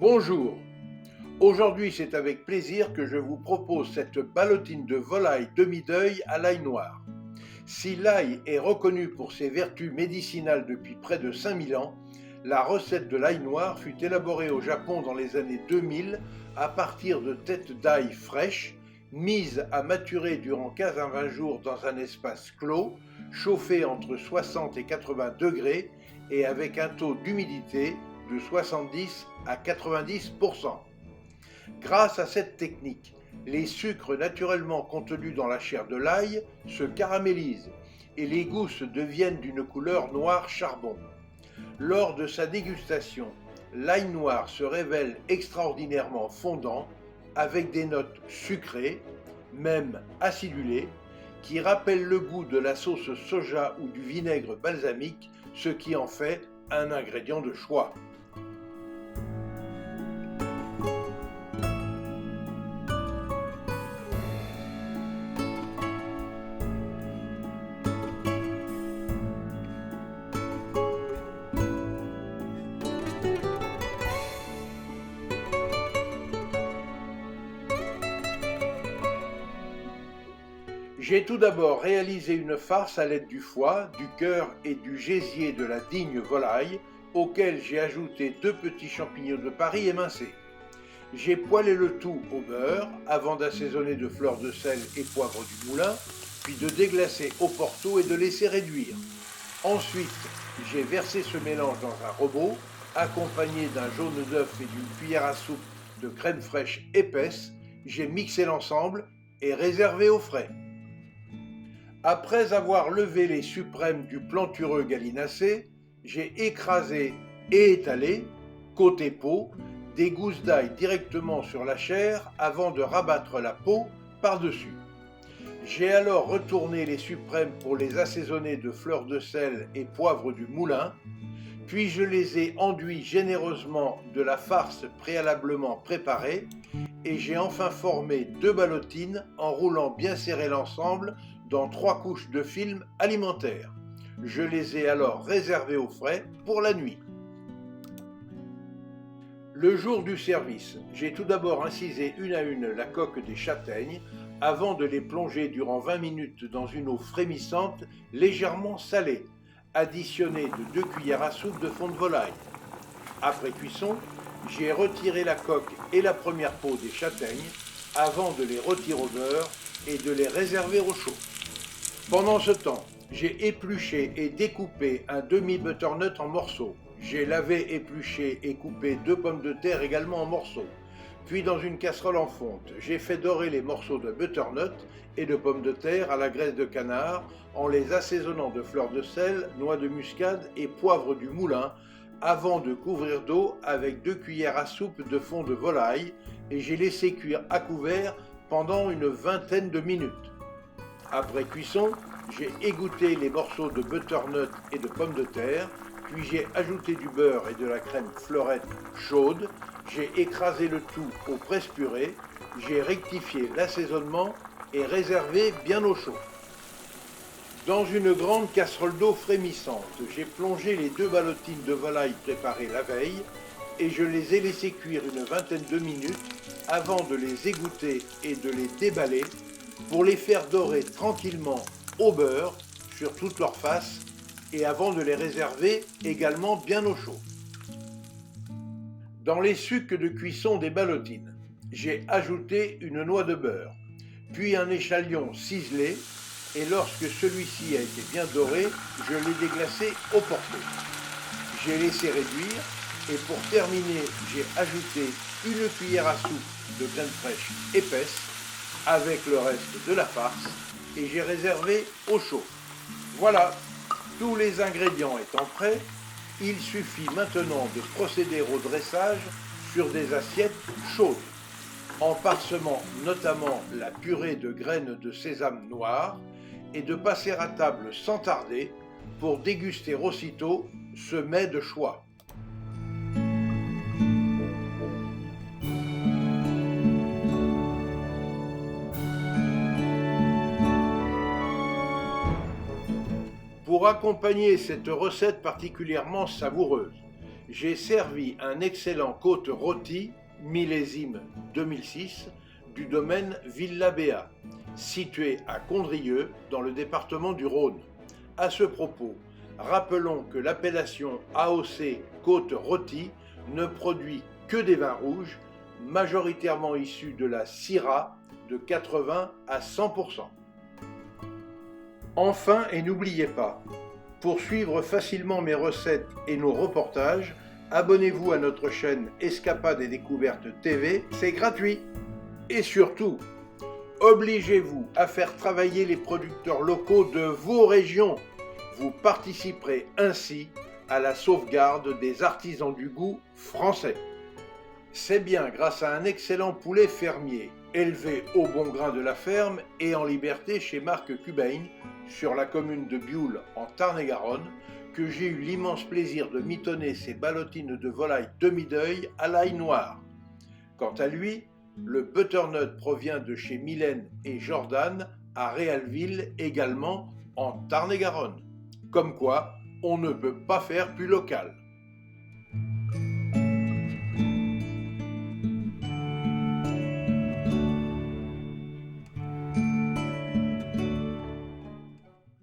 Bonjour, aujourd'hui c'est avec plaisir que je vous propose cette ballotine de volaille demi-deuil à l'ail noir. Si l'ail est reconnu pour ses vertus médicinales depuis près de 5000 ans, la recette de l'ail noir fut élaborée au Japon dans les années 2000 à partir de têtes d'ail fraîches, mises à maturer durant 15 à 20 jours dans un espace clos, chauffé entre 60 et 80 degrés et avec un taux d'humidité de 70 à 90%. Grâce à cette technique, les sucres naturellement contenus dans la chair de l'ail se caramélisent et les gousses deviennent d'une couleur noir charbon. Lors de sa dégustation, l'ail noir se révèle extraordinairement fondant avec des notes sucrées, même acidulées, qui rappellent le goût de la sauce soja ou du vinaigre balsamique, ce qui en fait un ingrédient de choix. J'ai tout d'abord réalisé une farce à l'aide du foie, du cœur et du gésier de la digne volaille, auquel j'ai ajouté 2 petits champignons de Paris émincés. J'ai poêlé le tout au beurre avant d'assaisonner de fleurs de sel et poivre du moulin, puis de déglacer au porto et de laisser réduire. Ensuite, j'ai versé ce mélange dans un robot, accompagné d'un jaune d'œuf et d'une cuillère à soupe de crème fraîche épaisse. J'ai mixé l'ensemble et réservé au frais. Après avoir levé les suprêmes du plantureux gallinacé, j'ai écrasé et étalé, côté peau, des gousses d'ail directement sur la chair avant de rabattre la peau par-dessus. J'ai alors retourné les suprêmes pour les assaisonner de fleurs de sel et poivre du moulin, puis je les ai enduits généreusement de la farce préalablement préparée et j'ai enfin formé 2 ballotines en roulant bien serré l'ensemble dans 3 couches de film alimentaire. Je les ai alors réservées au frais pour la nuit. Le jour du service, j'ai tout d'abord incisé une à une la coque des châtaignes avant de les plonger durant 20 minutes dans une eau frémissante légèrement salée, additionnée de 2 cuillères à soupe de fond de volaille. Après cuisson, j'ai retiré la coque et la première peau des châtaignes avant de les retirer au beurre et de les réserver au chaud. Pendant ce temps, j'ai épluché et découpé un demi-butternut en morceaux. J'ai lavé, épluché et coupé 2 pommes de terre également en morceaux. Puis dans une casserole en fonte, j'ai fait dorer les morceaux de butternut et de pommes de terre à la graisse de canard en les assaisonnant de fleurs de sel, noix de muscade et poivre du moulin avant de couvrir d'eau avec 2 cuillères à soupe de fond de volaille et j'ai laissé cuire à couvert pendant une vingtaine de minutes. Après cuisson, j'ai égoutté les morceaux de butternut et de pommes de terre, puis j'ai ajouté du beurre et de la crème fleurette chaude, j'ai écrasé le tout au presse-purée, j'ai rectifié l'assaisonnement et réservé bien au chaud. Dans une grande casserole d'eau frémissante, j'ai plongé les 2 ballotines de volaille préparées la veille et je les ai laissées cuire une vingtaine de minutes avant de les égoutter et de les déballer pour les faire dorer tranquillement au beurre sur toute leur face et avant de les réserver également bien au chaud. Dans les sucs de cuisson des ballotines, j'ai ajouté une noix de beurre, puis un échalion ciselé et lorsque celui-ci a été bien doré, je l'ai déglacé au porto. J'ai laissé réduire et pour terminer, j'ai ajouté une cuillère à soupe de crème fraîche épaisse avec le reste de la farce et j'ai réservé au chaud. Voilà, tous les ingrédients étant prêts, il suffit maintenant de procéder au dressage sur des assiettes chaudes, en parsemant notamment la purée de graines de sésame noir et de passer à table sans tarder pour déguster aussitôt ce mets de choix. Pour accompagner cette recette particulièrement savoureuse, j'ai servi un excellent côte rôti, millésime 2006, du domaine Villa Béat, situé à Condrieu, dans le département du Rhône. À ce propos, rappelons que l'appellation AOC Côte Rôti ne produit que des vins rouges, majoritairement issus de la Syrah de 80 à 100%. Enfin, et n'oubliez pas, pour suivre facilement mes recettes et nos reportages, abonnez-vous à notre chaîne Escapades et Découvertes TV, c'est gratuit. Et surtout, obligez-vous à faire travailler les producteurs locaux de vos régions. Vous participerez ainsi à la sauvegarde des artisans du goût français. C'est bien grâce à un excellent poulet fermier, élevé au bon grain de la ferme et en liberté chez Marc Cubain, sur la commune de Bioul en Tarn-et-Garonne, que j'ai eu l'immense plaisir de mitonner ces ballotines de volaille demi-deuil à l'ail noir. Quant à lui, le butternut provient de chez Mylène et Jordan à Réalville, également en Tarn-et-Garonne. Comme quoi, on ne peut pas faire plus local.